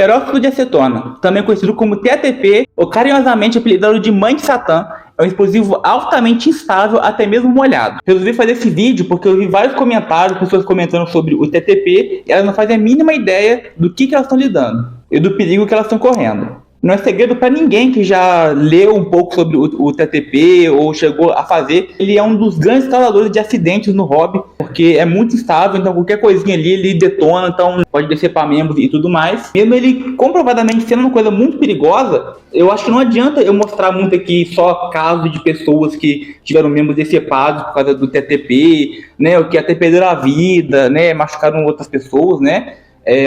Peróxido de acetona, também conhecido como TATP, ou carinhosamente apelidado de Mãe de Satã, é um explosivo altamente instável, até mesmo molhado. Resolvi fazer esse vídeo porque eu vi vários comentários, pessoas comentando sobre o TATP, e elas não fazem a mínima ideia do que elas estão lidando e do perigo que elas estão correndo. Não é segredo para ninguém que já leu um pouco sobre o TATP ou chegou a fazer. Ele é um dos grandes causadores de acidentes no hobby, porque é muito instável, então qualquer coisinha ali ele detona, então pode descer para membros e tudo mais. Mesmo ele comprovadamente sendo uma coisa muito perigosa, eu acho que não adianta eu mostrar muito aqui só casos de pessoas que tiveram membros decepados por causa do TATP, né, o que até perderam a vida, né, machucaram outras pessoas, né.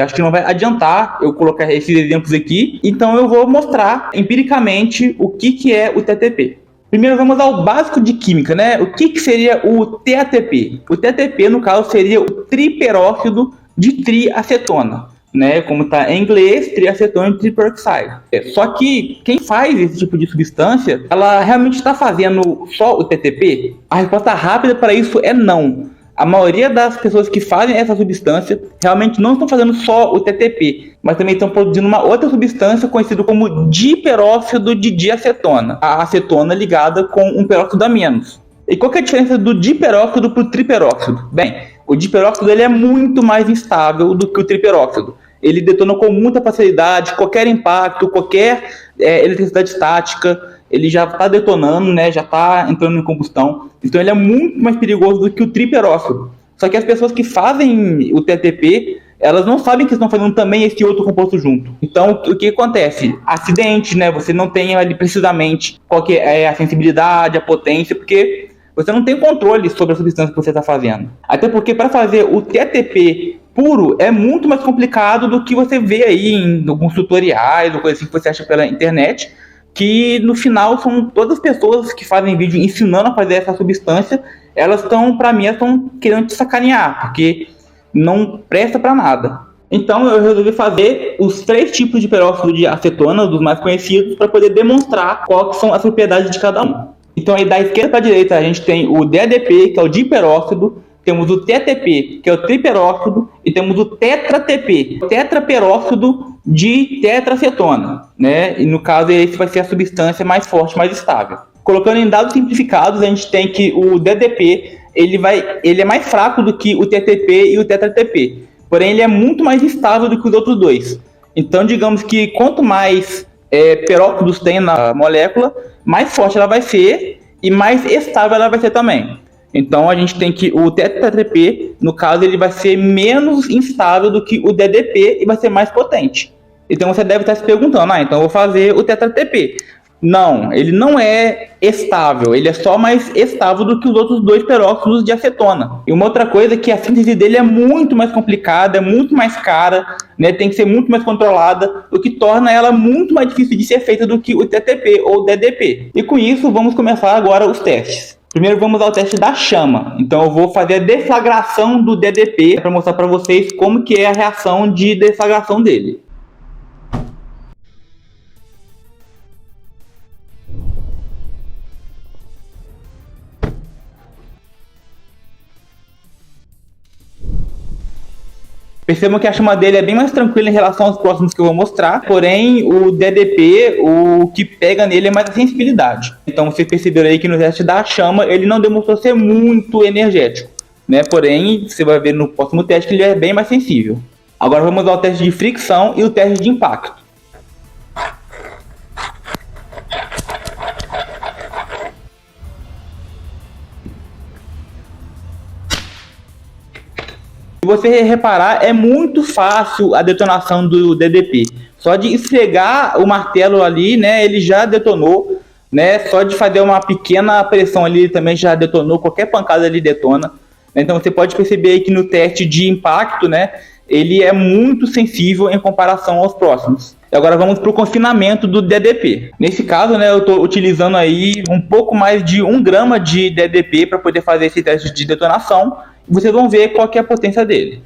Acho que não vai adiantar eu colocar esses exemplos aqui, então eu vou mostrar empiricamente o que é o TATP. Primeiro vamos ao básico de química, né? O que seria o TATP? O TATP, no caso, seria o triperóxido de triacetona, né? Como está em inglês, triacetona triperoxide. Só que quem faz esse tipo de substância, ela realmente está fazendo só o TATP? A resposta rápida para isso é não. A maioria das pessoas que fazem essa substância realmente não estão fazendo só o TATP, mas também estão produzindo uma outra substância conhecida como diperóxido de diacetona. A acetona ligada com um peróxido a menos. E qual que é a diferença do diperóxido para o triperóxido? Bem, o diperóxido ele é muito mais instável do que o triperóxido. Ele detona com muita facilidade, qualquer impacto, qualquer eletricidade estática, ele já está detonando, né? Já está entrando em combustão. Então ele é muito mais perigoso do que o triperóxido. Só que as pessoas que fazem o TATP, elas não sabem que estão fazendo também esse outro composto junto. Então o que acontece? Acidente, né? Você não tem ali precisamente qual que é a sensibilidade, a potência, porque você não tem controle sobre a substância que você está fazendo. Até porque para fazer o TATP puro é muito mais complicado do que você vê aí em alguns tutoriais ou coisa assim que você acha pela internet, que no final são todas as pessoas que fazem vídeo ensinando a fazer essa substância, elas estão, para mim, estão querendo te sacanear, porque não presta para nada. Então eu resolvi fazer os 3 tipos de peróxido de acetona, dos mais conhecidos, para poder demonstrar quais são as propriedades de cada um. Então aí da esquerda para a direita a gente tem o DADP, que é o diperóxido, temos o TATP, que é o triperóxido, e temos o TETRA-TP, tetraperóxido de tetracetona, né? E no caso esse vai ser a substância mais forte, mais estável. Colocando em dados simplificados, a gente tem que o DADP ele é mais fraco do que o TATP e o TETRA-TP, porém ele é muito mais estável do que os outros dois. Então digamos que quanto mais peróxidos tem na molécula, mais forte ela vai ser e mais estável ela vai ser também. Então a gente tem que o TATP, no caso, ele vai ser menos instável do que o DADP e vai ser mais potente. Então você deve estar se perguntando, então eu vou fazer o TATP. Não, ele não é estável, ele é só mais estável do que os outros 2 peróxidos de acetona. E uma outra coisa é que a síntese dele é muito mais complicada, é muito mais cara, né, tem que ser muito mais controlada, o que torna ela muito mais difícil de ser feita do que o TATP ou o DADP. E com isso, vamos começar agora os testes. Primeiro vamos ao teste da chama. Então eu vou fazer a deflagração do DADP para mostrar para vocês como que é a reação de deflagração dele. Percebam que a chama dele é bem mais tranquila em relação aos próximos que eu vou mostrar, porém o DADP, o que pega nele é mais a sensibilidade. Então vocês perceberam aí que no teste da chama ele não demonstrou ser muito energético, né? Porém, você vai ver no próximo teste que ele é bem mais sensível. Agora vamos ao teste de fricção e o teste de impacto. Se você reparar, é muito fácil a detonação do DADP. Só de esfregar o martelo ali, né, ele já detonou, né? Só de fazer uma pequena pressão ali, ele também já detonou, qualquer pancada ele detona. Então você pode perceber aí que no teste de impacto, né, ele é muito sensível em comparação aos próximos. E agora vamos para o confinamento do DADP. Nesse caso, né, eu estou utilizando aí um pouco mais de 1 grama de DADP para poder fazer esse teste de detonação. Vocês vão ver qual que é a potência dele.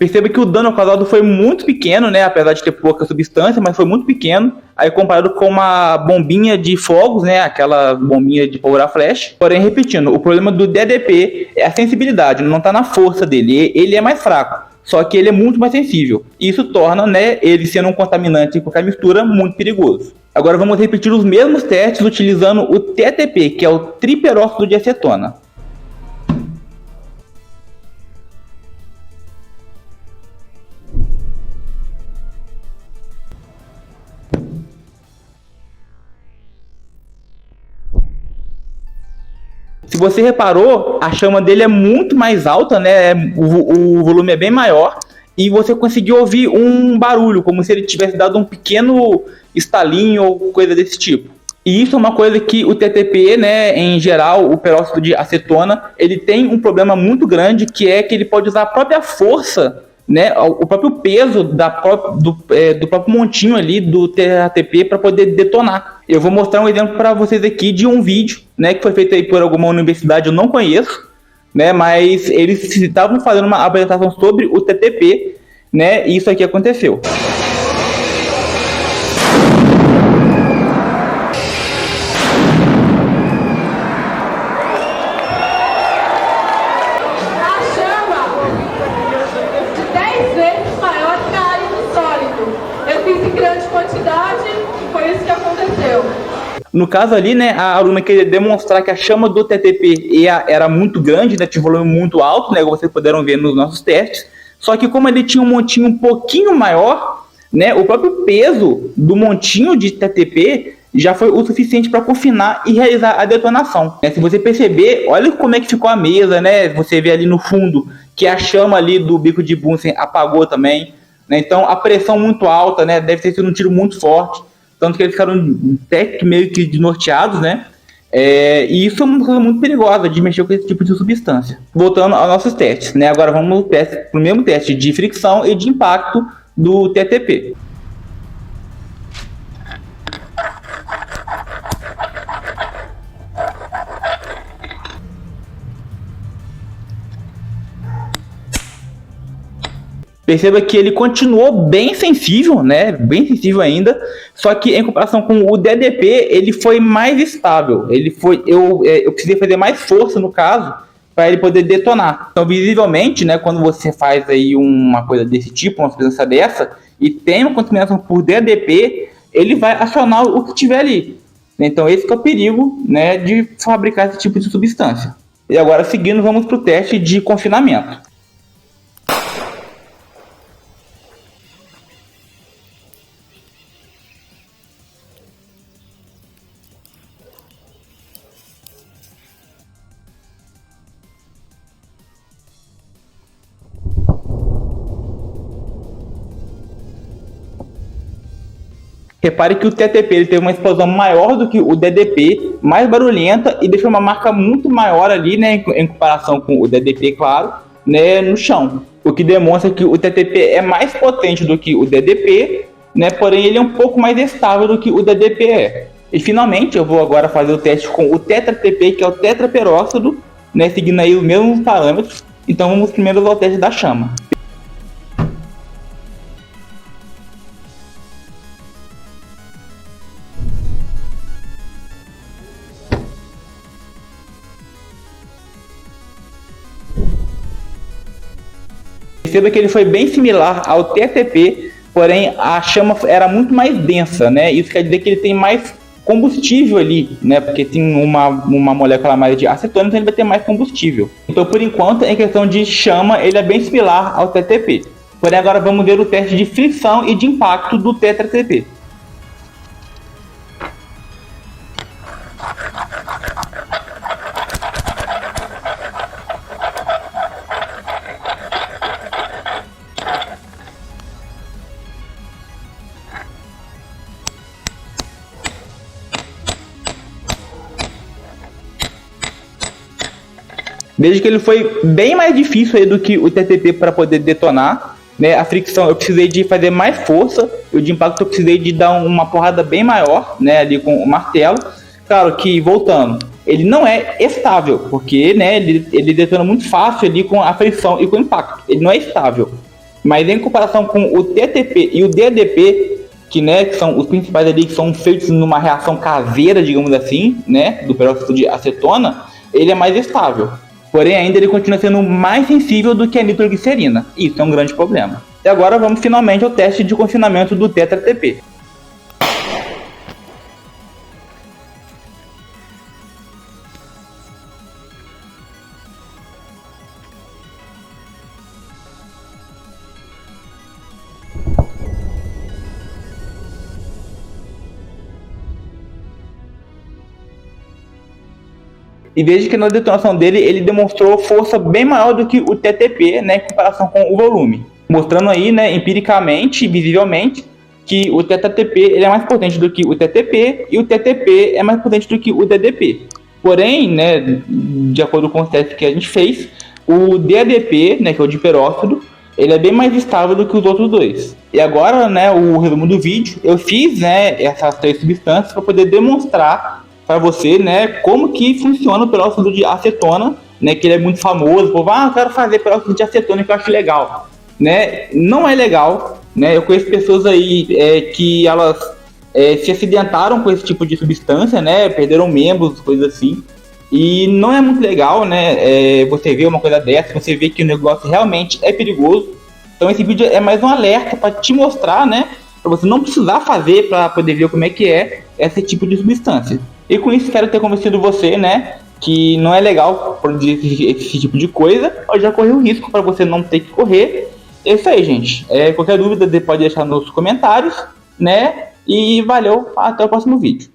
Perceba que o dano causado foi muito pequeno, né? Apesar de ter pouca substância, mas foi muito pequeno. Aí comparado com uma bombinha de fogos, né? Aquela bombinha de pólvora flash. Porém, repetindo, o problema do DDP é a sensibilidade, não está na força dele. Ele é mais fraco, só que ele é muito mais sensível. Isso torna, né, ele sendo um contaminante em qualquer mistura muito perigoso. Agora vamos repetir os mesmos testes utilizando o TTP, que é o triperóxido de acetona. Se você reparou, a chama dele é muito mais alta, né? O volume é bem maior e você conseguiu ouvir um barulho, como se ele tivesse dado um pequeno estalinho ou coisa desse tipo. E isso é uma coisa que o TTP, né, em geral, o peróxido de acetona, ele tem um problema muito grande, que é que ele pode usar a própria força, né, o próprio peso do próprio montinho ali do TATP para poder detonar. Eu vou mostrar um exemplo para vocês aqui de um vídeo, né, que foi feito aí por alguma universidade, eu não conheço, né, mas eles estavam fazendo uma apresentação sobre o TTP, né, e isso aqui aconteceu. No caso ali, né, a aluna queria demonstrar que a chama do TTP era muito grande, né, tinha um volume muito alto, né, como vocês puderam ver nos nossos testes, só que como ele tinha um montinho um pouquinho maior, né, o próprio peso do montinho de TTP já foi o suficiente para confinar e realizar a detonação. Se você perceber, olha como é que ficou a mesa, né, você vê ali no fundo que a chama ali do bico de Bunsen apagou também, né, então a pressão muito alta, né, deve ter sido um tiro muito forte. Tanto que eles ficaram até meio que desnorteados, né? E isso é uma coisa muito perigosa de mexer com esse tipo de substância. Voltando aos nossos testes, né? Agora vamos para o mesmo teste de fricção e de impacto do TTP. Perceba que ele continuou bem sensível, né? Bem sensível ainda. Só que em comparação com o DDP, ele foi mais estável. Eu precisei fazer mais força no caso para ele poder detonar. Então, visivelmente, né? Quando você faz aí uma coisa desse tipo, uma substância dessa, e tem uma contaminação por DDP, ele vai acionar o que tiver ali. Então, esse que é o perigo, né? De fabricar esse tipo de substância. E agora, seguindo, vamos para o teste de confinamento. Repare que o TTP ele teve uma explosão maior do que o DDP, mais barulhenta e deixou uma marca muito maior ali, né, em comparação com o DDP, claro, né, no chão. O que demonstra que o TTP é mais potente do que o DDP, né, porém ele é um pouco mais estável do que o DDP é. E finalmente eu vou agora fazer o teste com o TTP, que é o tetraperóxido, né, seguindo aí os mesmos parâmetros. Então vamos primeiro ao teste da chama. Perceba que ele foi bem similar ao TTP, porém a chama era muito mais densa, né? Isso quer dizer que ele tem mais combustível ali, né? Porque tem uma molécula mais de acetona, então ele vai ter mais combustível. Então, por enquanto, em questão de chama, ele é bem similar ao TTP. Porém, agora vamos ver o teste de fricção e de impacto do TTP. Veja que ele foi bem mais difícil aí do que o TTP para poder detonar, né? A fricção eu precisei de fazer mais força, e o de impacto eu precisei de dar uma porrada bem maior, né, ali com o martelo. Claro que, voltando, ele não é estável, porque, né, ele detona muito fácil ali com a fricção e com o impacto. Ele não é estável. Mas em comparação com o TTP e o DDP, que, né, que são os principais ali, que são feitos numa reação caseira, digamos assim, né, do peróxido de acetona, ele é mais estável. Porém, ainda ele continua sendo mais sensível do que a nitroglicerina. Isso é um grande problema. E agora vamos finalmente ao teste de confinamento do TetraTP. E veja que na detonação dele, ele demonstrou força bem maior do que o TTP, né, em comparação com o volume. Mostrando aí, né, empiricamente, visivelmente, que o TetraTP ele é mais potente do que o TTP e o TTP é mais potente do que o DDP. Porém, né, de acordo com os testes que a gente fez, o DADP, né, que é o diperóxido, ele é bem mais estável do que os outros dois. E agora, né, o resumo do vídeo, eu fiz, né, essas 3 substâncias para poder demonstrar para você, né, como que funciona o peróxido de acetona, né, que ele é muito famoso. O povo, eu quero fazer peróxido de acetona que eu acho legal, né? Não é legal, né? Eu conheço pessoas aí que elas se acidentaram com esse tipo de substância, né? Perderam membros, coisas assim. E não é muito legal, né? Você vê uma coisa dessa, você vê que o negócio realmente é perigoso. Então esse vídeo é mais um alerta para te mostrar, né? Para você não precisar fazer para poder ver como é que é esse tipo de substância. E com isso quero ter convencido você, né, que não é legal produzir esse tipo de coisa, ou já correu o risco para você não ter que correr. É isso aí, gente. Qualquer dúvida você pode deixar nos comentários, né? E valeu, até o próximo vídeo.